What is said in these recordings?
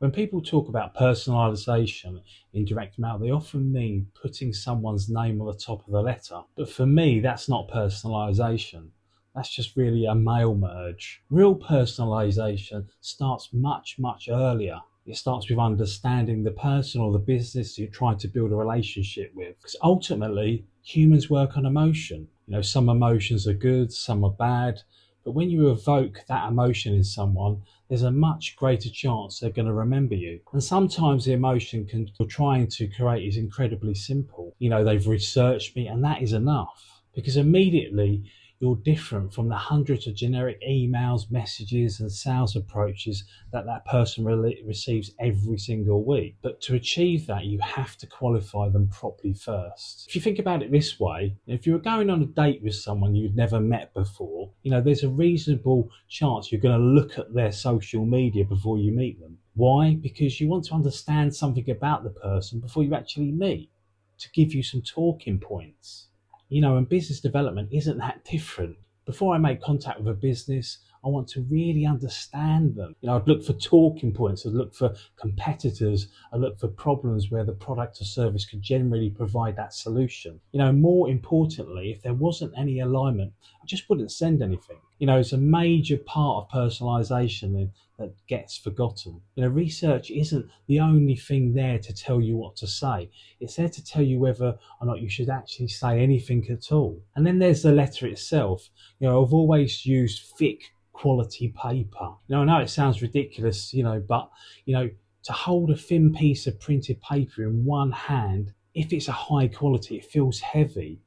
When people talk about personalisation in direct mail, they often mean putting someone's name on the top of the letter. But for me, that's not personalisation. That's just really a mail merge. Real personalisation starts much, much earlier. It starts with understanding the person or the business you're trying to build a relationship with. Because ultimately, humans work on emotion. Some emotions are good, some are bad. But when you evoke that emotion in someone, there's a much greater chance they're going to remember you. And sometimes the emotion you're trying to create is incredibly simple. They've researched me, and that is enough. Because immediately you're different from the hundreds of generic emails, messages, and sales approaches that person receives every single week. But to achieve that, you have to qualify them properly first. If you think about it this way, if you were going on a date with someone you'd never met before, there's a reasonable chance you're going to look at their social media before you meet them. Why? Because you want to understand something about the person before you actually meet, to give you some talking points. And business development isn't that different. Before I make contact with a business, I want to really understand them. I'd look for talking points, I'd look for competitors, I'd look for problems where the product or service could generally provide that solution. More importantly, if there wasn't any alignment, I just wouldn't send anything. It's a major part of personalisation that gets forgotten. Research isn't the only thing there to tell you what to say. It's there to tell you whether or not you should actually say anything at all. And then there's the letter itself. I've always used thick quality paper. I know it sounds ridiculous, but to hold a thin piece of printed paper in one hand, if it's a high quality, it feels heavy.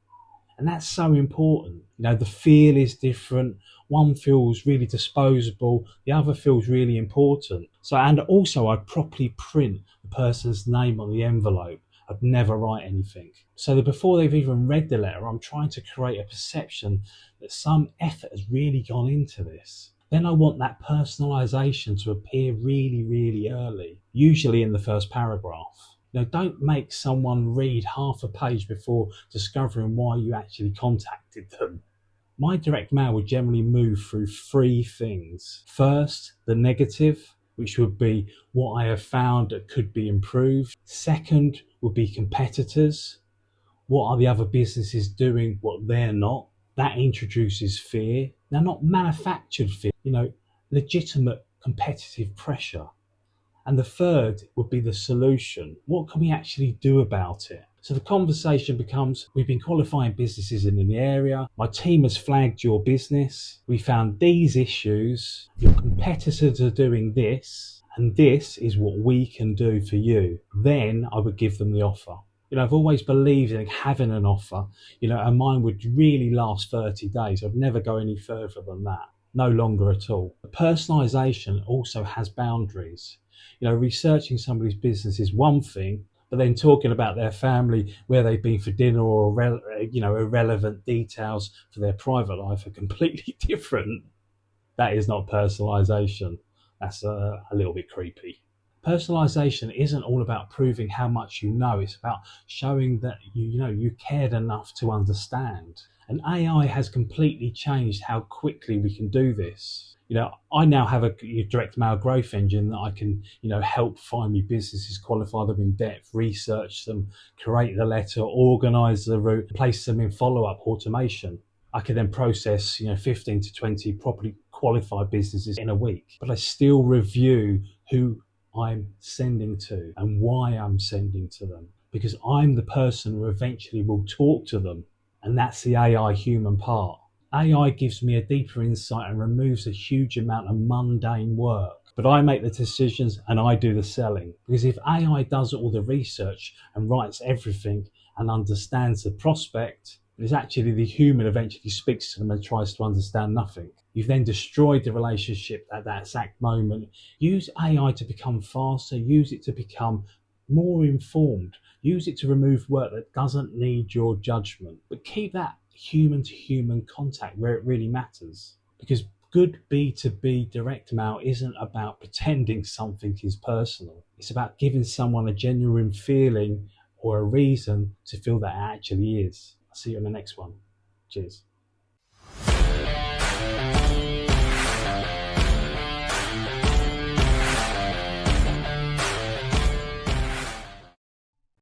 And that's so important. The feel is different. One feels really disposable. The other feels really important. And also I'd properly print the person's name on the envelope. I'd never write anything. So that before they've even read the letter, I'm trying to create a perception that some effort has really gone into this. Then I want that personalisation to appear really, really early, usually in the first paragraph. Don't make someone read half a page before discovering why you actually contacted them. My direct mail would generally move through three things. First, the negative, which would be what I have found that could be improved. Second would be competitors. What are the other businesses doing what they're not? That introduces fear. Now, not manufactured fear, legitimate competitive pressure. And the third would be the solution. What can we actually do about it? So the conversation becomes, we've been qualifying businesses in the area. My team has flagged your business. We found these issues. Your competitors are doing this, and this is what we can do for you. Then I would give them the offer. I've always believed in having an offer, and mine would really last 30 days. I'd never go any further than that. No longer at all. Personalisation also has boundaries. Researching somebody's business is one thing, but then talking about their family, where they've been for dinner, or irrelevant details for their private life are completely different. That is not personalisation. That's a little bit creepy. Personalisation isn't all about proving how much you know. It's about showing that you cared enough to understand. And AI has completely changed how quickly we can do this. I now have a direct mail growth engine that I can, help find me businesses, qualify them in depth, research them, create the letter, organise the route, place them in follow-up automation. I can then process, 15 to 20 properly qualified businesses in a week. But I still review who I'm sending to and why I'm sending to them, because I'm the person who eventually will talk to them. And that's the AI human part. AI gives me a deeper insight and removes a huge amount of mundane work. But I make the decisions and I do the selling. Because if AI does all the research and writes everything and understands the prospect, it's actually the human eventually speaks to them and tries to understand nothing. You've then destroyed the relationship at that exact moment. Use AI to become faster. Use it to become more informed. Use it to remove work that doesn't need your judgment. But keep that human-to-human contact where it really matters. Because good B2B direct mail isn't about pretending something is personal. It's about giving someone a genuine feeling or a reason to feel that it actually is. I'll see you on the next one. Cheers.